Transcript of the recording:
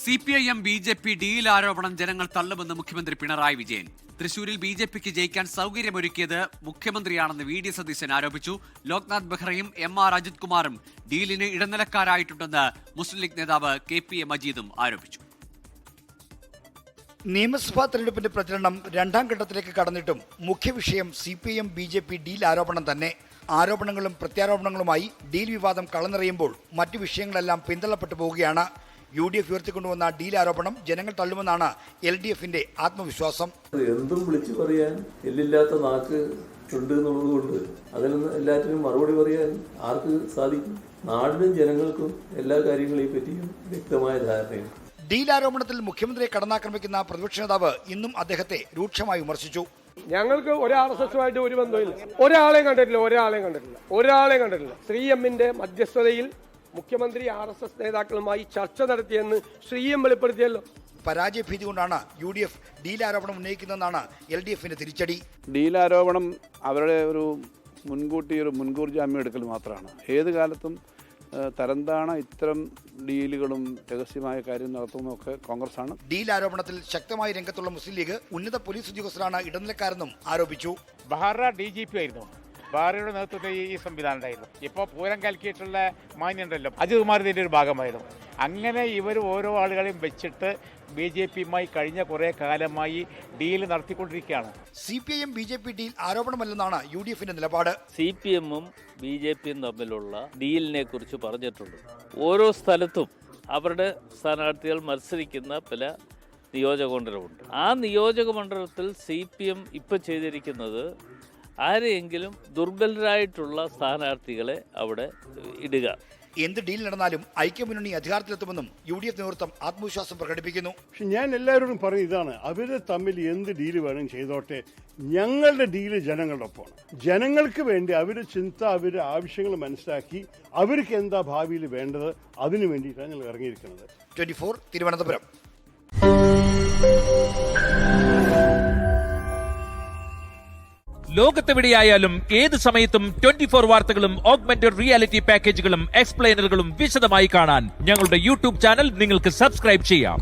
CPIM BJP deal ആരോപണം ജനങ്ങൾ തള്ളുമെന്ന് മുഖ്യമന്ത്രി പിണറായി വിജയൻ. തൃശൂരിൽ BJPക്ക് ജയിക്കാൻ സൗകര്യമൊരുക്കിയത് മുഖ്യമന്ത്രിയാണെന്ന് VD സതീശൻ ആരോപിച്ചു. ലോക്നാഥ് ബെഹ്റയും MR അജിത് കുമാറും ഡീലിന് ഇടനിലക്കാരായിട്ടുണ്ടെന്ന് മുസ്ലിം ലീഗ് നേതാവ് KPA മജീദും ആരോപിച്ചു. നിയമസഭാ തെരഞ്ഞെടുപ്പിന്റെ പ്രചരണം രണ്ടാം ഘട്ടത്തിലേക്ക് കടന്നിട്ടും മുഖ്യവിഷയം CPIM BJP ഡീൽ ആരോപണം തന്നെ. ആരോപണങ്ങളും പ്രത്യാരോപണങ്ങളുമായി ഡീൽ വിവാദം കളനിറയുമ്പോൾ മറ്റു വിഷയങ്ങളെല്ലാം പിന്തള്ളപ്പെട്ടു പോവുകയാണ്. UDF ഉയർത്തിക്കൊണ്ടുവന്ന ഡീൽ ആരോപണം ജനങ്ങൾ തള്ളുമെന്നാണ് LDFന്റെ ആത്മവിശ്വാസം. എന്തും വിളിച്ചു പറയാൻ എല്ലില്ലാത്ത നാക്ക് ഉണ്ട് എന്നുള്ളതുകൊണ്ട് അതിൽ എല്ലാറ്റിനും മറുപടി പറയാൻ ആർക്ക് സാധിക്കും? നാടിനും ജനങ്ങൾക്കും എല്ലാ കാര്യങ്ങളെയും പറ്റിയും വ്യക്തമായ ധാരണയുണ്ട്. ഡീൽ ആരോപണത്തിൽ മുഖ്യമന്ത്രിയെ കടന്നാക്രമിക്കുന്ന പ്രതിപക്ഷ നേതാവ് ഇന്നും അദ്ദേഹത്തെ രൂക്ഷമായി വിമർശിച്ചു. ഞങ്ങൾക്ക് ഒരു RSSുമായിട്ട് ഒരു ബന്ധമില്ല. ഒരാളെയും കണ്ടിട്ടില്ല. ശ്രീ എമ്മിന്റെ മധ്യസ്ഥതയിൽ മുഖ്യമന്ത്രി RSS നേതാക്കളുമായി ചർച്ച നടത്തിയെന്ന് ശ്രീ എം വെളിപ്പെടുത്തിയല്ലോ. പരാജയഭീതി കൊണ്ടാണ് UDF ഡീൽ ആരോപണം ഉന്നയിക്കുന്നതെന്നാണ് LDFന്റെ തിരിച്ചടി. ഡീൽ ആരോപണം അവരുടെ ഒരു മുൻകൂർ ജാമ്യം എടുക്കൽ മാത്രമാണ്. ഏത് കാലത്തും തരംതാണ ഇത്തരം ഡീലുകളും രഹസ്യമായ കാര്യം നടത്തുന്നതൊക്കെ കോൺഗ്രസാണ്. ഡീൽ ആരോപണത്തിൽ ശക്തമായി രംഗത്തുള്ള മുസ്ലിം ലീഗ് ഉന്നത പോലീസ് ഉദ്യോഗസ്ഥരാണ് ഇടനിലക്കാരെന്നും ആരോപിച്ചു. ബഹാറ DGP ആയിരുന്നു. ബഹാറയുടെ നേതൃത്വത്തിൽ ഈ സംവിധാനം ഉണ്ടായിരുന്നു. ഇപ്പോൾ പൂരം കലക്കിയിട്ടുള്ള മാന്യുണ്ടല്ലോ, അജിത് കുമാർ ഇതിൻ്റെ ഒരു ഭാഗമായിരുന്നു. അങ്ങനെ ഇവർ ഓരോ ആളുകളെയും വെച്ചിട്ട് BJPയുമായി കഴിഞ്ഞ കുറേ കാലമായി ഡീൽ നടത്തിക്കൊണ്ടിരിക്കുകയാണ്. CPIM BJP ഡീൽ ആരോപണമല്ലെന്നാണ് UDFന്റെ നിലപാട്. CPIMഉം BJPയും തമ്മിലുള്ള ഡീലിനെ കുറിച്ച് പറഞ്ഞിട്ടുണ്ട്. ഓരോ സ്ഥലത്തും അവരുടെ സ്ഥാനാർത്ഥികൾ മത്സരിക്കുന്ന പല നിയോജകമണ്ഡലമുണ്ട്. ആ നിയോജകമണ്ഡലത്തിൽ CPIM ഇപ്പം ചെയ്തിരിക്കുന്നത് ആരെയെങ്കിലും ദുർബലരായിട്ടുള്ള സ്ഥാനാർത്ഥികളെ അവിടെ ഇടുക. എന്ത് ഡീൽ നടന്നാലും ഐക്യമുന്നണി അധികാരത്തിലെത്തുമെന്നും UDF നേതൃത്വം ആത്മവിശ്വാസം പ്രകടിപ്പിക്കുന്നു. പക്ഷെ ഞാൻ എല്ലാവരോടും പറയും ഇതാണ്, അവര് തമ്മിൽ എന്ത് ഡീല് വേണം ചെയ്തോട്ടെ, ഞങ്ങളുടെ ഡീല് ജനങ്ങളുടെ ഒപ്പമാണ്. ജനങ്ങൾക്ക് വേണ്ടി അവരുടെ ചിന്ത, അവരുടെ ആവശ്യങ്ങൾ മനസ്സിലാക്കി അവർക്ക് എന്താ ഭാവിയിൽ വേണ്ടത് അതിനു വേണ്ടിയിട്ടാണ് ഞങ്ങൾ ഇറങ്ങിയിരിക്കുന്നത്. 24 തിരുവനന്തപുരം. ലോകത്തെവിടെയായാലും ഏത് സമയത്തും 24 വാർത്തകളും ഓഗ്മെന്റഡ് റിയാലിറ്റി പാക്കേജുകളും എക്സ്പ്ലെയിനറുകളും വിശദമായി കാണാൻ ഞങ്ങളുടെ YouTube ചാനൽ നിങ്ങൾക്ക് സബ്സ്ക്രൈബ് ചെയ്യാം.